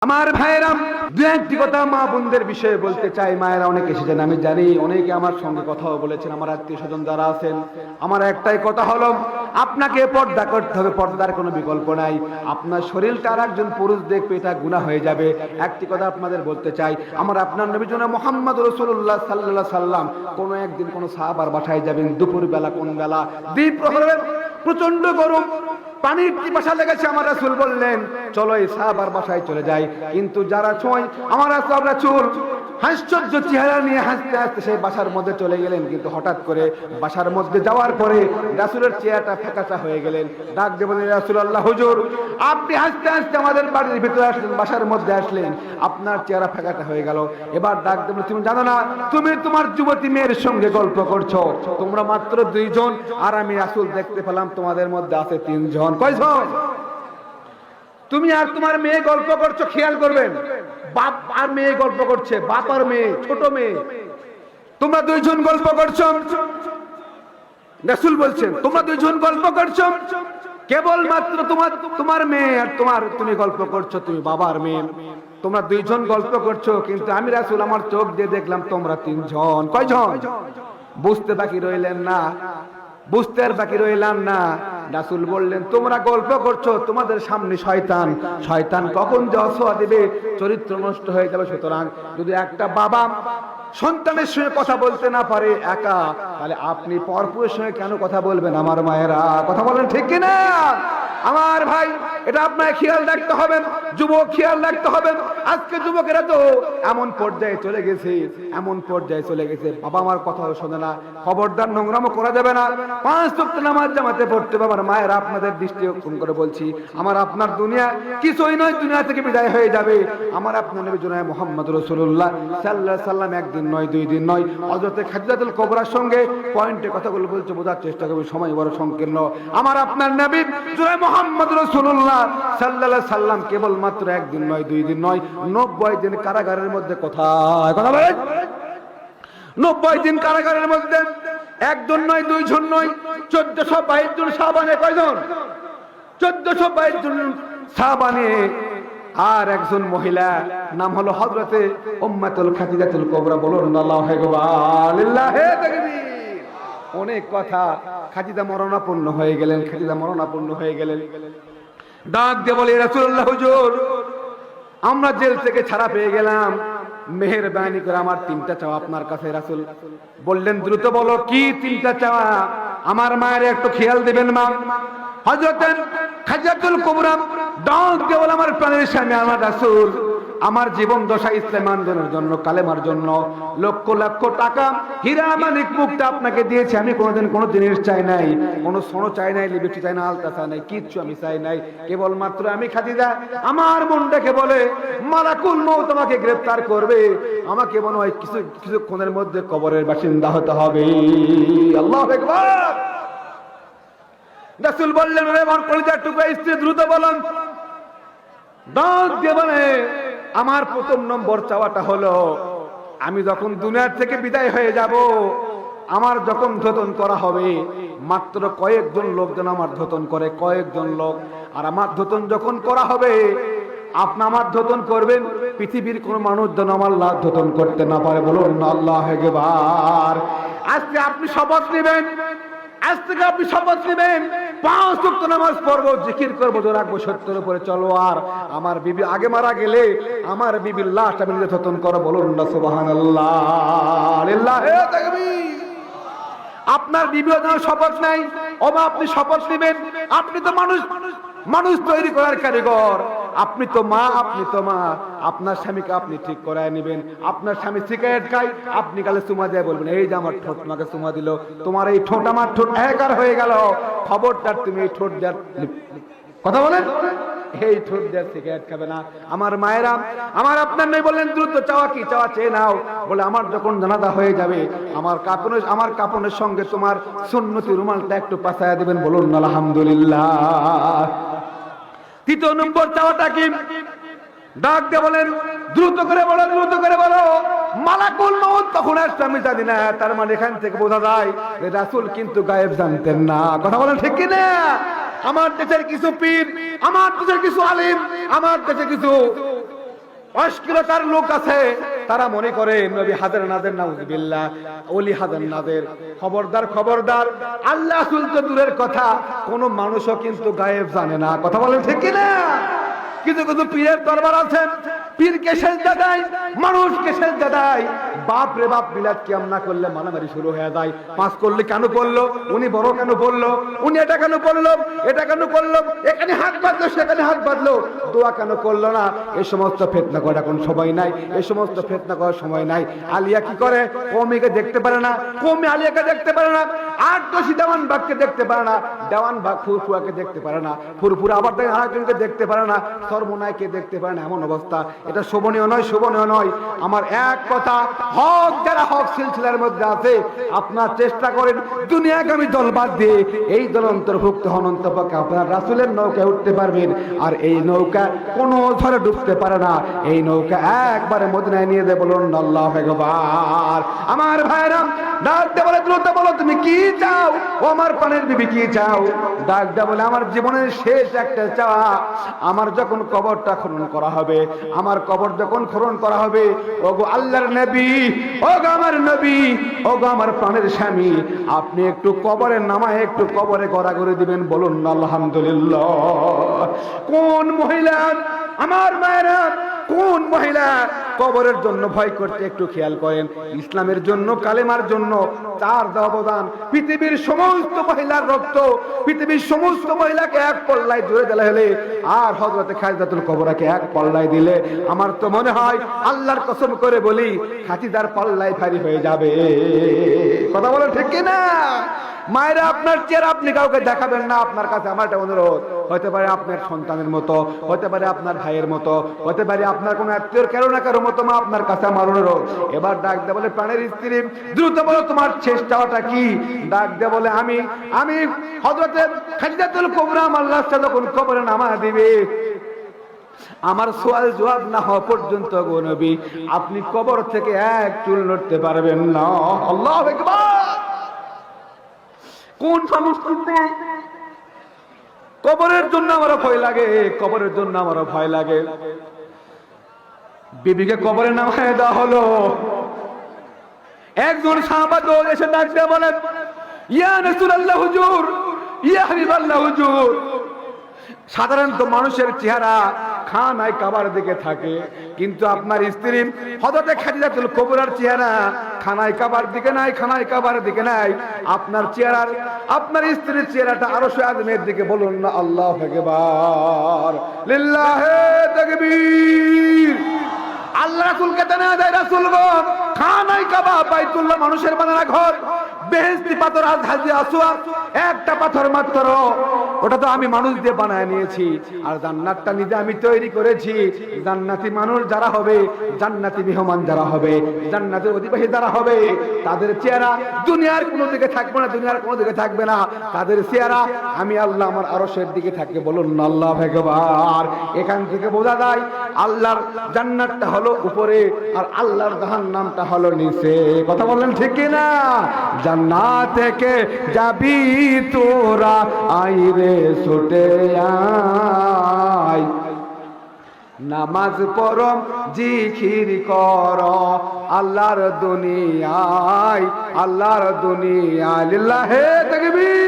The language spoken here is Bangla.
আমার ভাইয়েরা, দু একটি কথা মা বোনদের বিষয়ে বলতে চাই। মায়েরা অনেক এসেছেন, আমি জানি অনেকে আমার সঙ্গে কথাও বলেছেন, আমার আত্মীয় স্বজন যারা আছেন। আমার একটাই কথা হলো, আপনাকে পর্দা করতে হবে, পর্দার কোনো বিকল্প নাই। আপনার শরীরটা আর একজন পুরুষ দেখবে, এটা গুনাহ হয়ে যাবে। একটি কথা আপনাদের বলতে চাই, আমার আপনার নবী জনাব মুহাম্মদ রাসূলুল্লাহ সাল্লাল্লাহু আলাইহি সাল্লাম কোনো একদিন কোনো সাহাবার বাসায় যাবেন, দুপুর বেলা, কোন বেলা, দ্বিপ্রহরের প্রচন্ড গরম, পানির পিপাসা লেগেছে। আমার রাসূল বললেন, চলো এই সাহাবার বাসায় চলে যাই। কিন্তু যারা ছয় আমার রাসূল হাস্যজ্জ্ব চেহারা নিয়ে হাসতে হাসতে সেই বাসার মধ্যে চলে গেলেন। কিন্তু হঠাৎ করে বাসার মধ্যে যাওয়ার পরে রাসূলের চেহারাটা ফ্যাকাশা হয়ে গেলেন। ডাক দিয়ে বললেন, রাসূলুল্লাহ হুজুর, আপনি হাসতে হাসতে আমাদের বাড়ির ভিতরে আসলেন, বাসার মধ্যে আসলেন, আপনার চেহারা ফ্যাকাশা হয়ে গেল। এবার ডাক দিয়ে বললেন, তুমি জানো না তুমি তোমার যুবতী মেয়ের সঙ্গে গল্প করছো, তোমরা মাত্র 2 জন, আর আমি রাসূল দেখতে পেলাম তোমাদের মধ্যে আছে 3 জন। কয়জন? তুমি আর তোমার মেয়ে গল্প করছো, খেয়াল করবেন, বাপ আর মেয়ে গল্প করছে, বাপ আর মেয়ে, ছোট মেয়ে, তোমরা 2 জন গল্প করছো। রাসূল বলছেন, তোমরা 2 জন গল্প করছো, কেবল মাত্র তোমার মেয়ে আর তুমি গল্প করছো, তুমি বাবার মেয়ে, তোমরা 2 জন গল্প করছো। কিন্তু আমি রাসূল আমার চোখ দিয়ে দেখলাম তোমরা 3 জন। কয়জন? বুঝতে বাকি রইলেন না, বুঝতে আর বাকি রইলাম না। রাসূল বললেন, তোমরা গল্প করছো, তোমাদের সামনে শয়তান, শয়তান কখন যে অসওয়া দিবে, চরিত্র নষ্ট হয়ে যাবে। সুতরাং যদি একটা বাবা সন্তানের সঙ্গে কথা বলতে না পারে একা, তাহলে আপনি পরপুরুষের সঙ্গে কেন কথা বলবেন? আমার মায়েরা, কথা বলেন ঠিক কিনা? আমার ভাই, এটা আপনাকে খেয়াল রাখতে হবে, যুবক খেয়াল রাখতে হবে। আজকে যুবকেরা তো এমন পর্যায়ে চলে গেছে, এমন পর্যায়ে চলে গেছে, বাবা মার কথাও শোনে না। খবরদার, নোংরামো করা যাবে না, 5 ওয়াক্ত নামাজ জামাতে পড়তে হবে। আমার মায়েরা, আপনাদের দৃষ্টি আকর্ষণ করে বলছি, আমার আপনার দুনিয়া কিছুই নয়, দুনিয়া থেকে বিদায় হয়ে যাবে। আমার আপনার নবী জনাব মুহাম্মদ রাসূলুল্লাহ সাল্লাল্লাহু আলাইহি সাল্লাম 1 দিন নয়, 2 দিন নয়, হযরত খাদিজাতুল কুবরার সঙ্গে পয়েন্টে কথাগুলো বলছে, বোঝার চেষ্টা করবে, সময় বড় সংকীর্ণ। আমার আপনার নবী জনাব মুহাম্মদ রাসূলুল্লাহ সাল্লাল্লাহু আলাইহি সাল্লাম কেবল মাত্র 1 দিন নয়, 2 দিন নয়, 90 দিন কারাগারের মধ্যে কথা বলেন, 90 দিন কারাগারের মধ্যে, 1 জন নয়, 2 জন নয়, 1422 জন সাহাবানে। কয়জন? 1422 জন সাহাবানে। আর একজন মহিলা, নাম হলো হযরতে উম্মাতুল খাদিজাতুল কুবরা। বলুন আল্লাহু আকবার, লিল্লাহি তাকবীর। অনেক কথা। খাদিজা মরণাপন্ন হয়ে গেলেন, খাদিজা মরণাপন্ন হয়ে গেলেন। ডাক দিয়ে বলে, রাসূলুল্লাহ হুজুর, আমরা জেল থেকে ছাড়া পেয়ে গেলাম, মেহেরবানি করে আমার 3টা চাওয়া আপনার কাছে। রাসূল বললেন, দ্রুত বলো, কি 3টা চাওয়া? আমার মায়ের একটু খেয়াল দিবেন মা। হযরত খাদিজাতুল কুবরা ডাক দিয়ে বলে, আমার প্রাণের স্বামী, আমার রাসূল, আমার জীবন দশা ইসলাম আন্দোলনের জন্য, কালেমার জন্য লক্ষ লক্ষ টাকা, হীরা মানিক মুক্তা আপনাকে দিয়েছি। আমি কোনোদিন কোনো জিনিস চাই নাই, কোনো সোনো চাই নাই, লিবিটি চাই না, আলতা চাই নাই, কিচ্ছু আমি চাই নাই। কেবলমাত্র আমি খাদিজা, আমার মনটাকে বলে মালাকুল মউত আমাকে গ্রেফতার করবে, আমাকে মনে হয় কিছুক্ষণের মধ্যে কবরের বাসিন্দা হতে হবে। আল্লাহু আকবার। রাসূল বললেন, ওরে আমার কলিজার টুকরা স্ত্রী, দ্রুত বলেন। ডাক দিয়ে বলে, আমার প্রথম নম্বর চাওয়াটা হলো, আমি যখন দুনিয়ার থেকে বিদায় হয়ে যাব, আমার যখন ধর্ষণ করা হবে, মাত্র কয়েকজন লোক যেন আমার ধর্ষণ করে, কয়েকজন লোক। আর আমার ধর্ষণ যখন করা হবে, আপনি আমার ধর্ষণ করবেন, পৃথিবীর কোন মানুষ যেন আমার লাভ ধর্ষণ করতে না পারে। বলুন আল্লাহু আকবার। আজকে আপনি শপথ নেবেন, আজ থেকে আপনি শপথ নেবেন, 5 ওয়াক্ত নামাজ পড়বো, জিকির করবো, রাখবো, সত্যের উপরে চলো। আর আমার বিবি আগে মারা গেলে আমার বিবির লাশ আমি নিজে ধর্ষণ করব। বলুন না সুবহানাল্লাহ, লিল্লাহি তাকবীর। আপনার বিবিও যেন শপথ নাই, আপনি শপথ নেবেন। আপনি তো মানুষ তৈরি করার কারিগর, আপনি তো মা, আপনার স্বামীকে আপনি ঠিক করায় নেবেন। আপনার স্বামী সিগারেট খায়, আপনি গালে চুমা দিয়ে বলবেন, এই যে আমার ঠোঁট তোমাকে চুমা দিল, তোমার এই ঠোঁট আমার ঠোঁট একার হয়ে গেল, খবরদার তুমি এই ঠোঁট দেওয়ার, কথা বলেন, এই ঠোঁট দেওয়ার সিগারেট খাবে না। আমার মায়েরা, আমার আপনার নেই বললেন, দ্রুত চাওয়া কি? চাওয়া চেয়ে নাও। বলে, আমার যখন জানাজা হয়ে যাবে, আমার কাপড়ের সঙ্গে তোমার সুন্নতি রুমালটা একটু পাছায়া দিবেন। বলুন আলহামদুলিল্লাহ। 3 নম্বর চাওয়াটা কি? ডাক দিয়ে বলেন, দ্রুত করে বলো, দ্রুত করে বলো, মালাকুল মউত তখন আসছে আমি জানি না। তার মানে এখান থেকে বোঝা যায় যে রাসূল কিন্তু গায়েব জানতেন না। কথা বলেন ঠিক কি না? আমার দেশের কিছু পীর, আমার দেশের কিছু আলিম, আমার দেশের কিছু অশ্লীলতার লোক আছে, তারা মনে করে নবী হাজার নাদের, নাউযুবিল্লাহ, ওলি হাজার নাদের। খবরদার খবরদার, আল্লাহ রাসূল তো দূরের কথা, কোন মানুষও কিন্তু গায়েব জানে না। কথা বলেন ঠিক কি না? কিছু কিছু পীরের দরবার আছেন, পীরকে সেজদা দেয়, মানুষকে সেজদা দেয়। বাপ রে বাপ, মিলাদ কিয়াম না করলে মারামারি শুরু হয়ে যায়। পাঁচ করলে কেন করলো, উনি বড় কেন বললো, উনি এটা কেন করলো, এটা কেন করলো, এখানে হাত বাঁধলো সেখানে হাত বাঁধলো, দোয়া কেন করলো না। এই সমস্ত ফিতনা করার এখন সময় নাই, এই সমস্ত ফিতনা করার সময় নাই। আলিয়া কি করে, কওমিকে দেখতে পারে না, কওমি আলিয়াকে দেখতে পারে না, আট দশি দেওয়ান বাগকে দেখতে পারে না, দেওয়ান বাগ ফুরফুরাকে দেখতে পারে না, ফুরফুরা আবার আরেকজনকে দেখতে পারে না, সর্বনায়কে দেখতে পারে না। এমন অবস্থা, এটা শোভনীয় নয়, শোভনীয় নয়। আমার এক কথা, হক যারা হক সিলসিলার মধ্যে আছে, আপনার চেষ্টা করেন দুনিয়াগামী দল বাদ দিয়ে এই দল অন্তর্ভুক্ত হন, অন্তপক্ষে আপনার রাসূলের নৌকায় উঠতে পারবেন। আর এই নৌকা কোনো ঝড়ে ডুবতে পারে না, এই নৌকা একবারে মদিনায় নিয়ে দেয়। বলুন আল্লাহু আকবার। আমার ভাইরা ডাক দে, বলে দ্রুত বলো তুমি কি চাও, ও আমার প্রাণের বিবি কি চাও? ডাক দে বলে আমার জীবনের শেষ একটা চাওয়া, আমার যখন কবরটা খনন করা হবে, আমার কবর যখন খনন করা হবে, ওগো আল্লাহর নবী, ওগো আমার নবী, ওগো আমার প্রাণের স্বামী, আপনি একটু কবরে নামায় একটু কবরে গড়াগড়ি দিবেন। বলুন আলহামদুলিল্লাহ। কোন মহিলা, আমার মায়েরা, কোন মহিলা কবরের জন্য ভয় করতে একটু খেয়াল করেন। ইসলামের জন্য, কালেমার জন্য তার অবদান, পৃথিবীর সমস্ত মহিলার রক্ত, পৃথিবীর সমস্ত মহিলাকে এক পল্লায় জুড়ে দিলে হলে, আর হযরতে খাদিজাতুল কুবরাকে এক পল্লায় দিলে, আমার তো মনে হয় আল্লাহর কসম করে বলি, খাদিজার পল্লায় ভারী হয়ে যাবে। কথা বলো ঠিক কি না? মায়েরা, আপনার চেহারা আপনি কাউকে দেখাবেন না। আপনার কাছে আমার একটা অনুরোধ, হতে পারে আপনার সন্তানের মতো, হতে পারে আপনার ভাইয়ের মতো, হতে পারে আপনার কোন আত্মীয় কারো না কারো মতো, মা আপনার কাছে আমার অনুরোধ। এবার ডাক দে বলে প্রাণের স্ত্রী, দ্রুত বলো তোমার শেষ চাওয়াটা কি? ডাক দে বলে আমি হযরতে খাদিজাতুল কুবরা আল্লাহর সাথে যখন কবরে নামা দিবে, আমার সওয়াল জবাব না হওয়া পর্যন্ত গো নবী, আপনি কবর থেকে এক চুল নড়তে পারবেন না। আল্লাহু আকবার। কোন মানুষ করতে কবরের জন্য আমারও ভয় লাগে, কবরের জন্য আমারও ভয় লাগে। বিবিকে কবরে নামায় দেওয়া হলো, একজন সাহাবা দৌড়ে এসে ডাক দিয়ে বলেন, ইয়া রাসূলুল্লাহ হুজুর, ইয়া হাবিবাল্লাহ হুজুর। সাধারণত মানুষের চেহারা খানায় কাবার দিকে থাকে, কিন্তু আপনার স্ত্রী হযরতে খাদিজাতুল কুবরার চেহারা খানায় কাবার দিকে নাই, খানায় কাবার দিকে নাই। আপনার চেহারার, আপনার স্ত্রীর চেহারাটা আরশে আযমের দিকে। বলুন না আল্লাহু আকবার, লিল্লাহি তাকবীর। আল্লাহ রাসূলকে জানা যায়, রাসূল গো, খানায় কাবা বাইতুল্লাহ মানুষের বানানো ঘর, বেহেশতি পাথর আজ হাজির আসওয়াদ, একটা পাথর মাত্র, ওটা তো আমি মানুষ দিয়ে বানায় নিয়েছি। আর জান্নাতটা নিজে আমি তৈরি করেছি। জান্নাতি মানুষ যারা হবে, জান্নাতি মেহমান যারা হবে, জান্নাতের অধিবাসী যারা হবে, তাদের চেহারা দুনিয়ার কোনো দিকে থাকবে না, দুনিয়ার কোনো দিকে থাকবে না। তাদের চেহারা আমি আল্লাহ আমার আরশের দিকে থাকবে। বলুন আল্লাহু আকবার। এখান থেকে বোঝা যায় আল্লাহর জান্নাতটা হলো উপরে, আর আল্লাহর জাহান্নামটা হলো নিচে। কথা বললেন ঠিক কি না? জান্নাত থেকে যাবি তোরা, আইরে ছুটে আয়, নামাজ পড়ম জিকির কর, আল্লাহর দুনিয়ায়, আল্লাহর দুনিয়ায়, লিল্লাহি তাকবীর।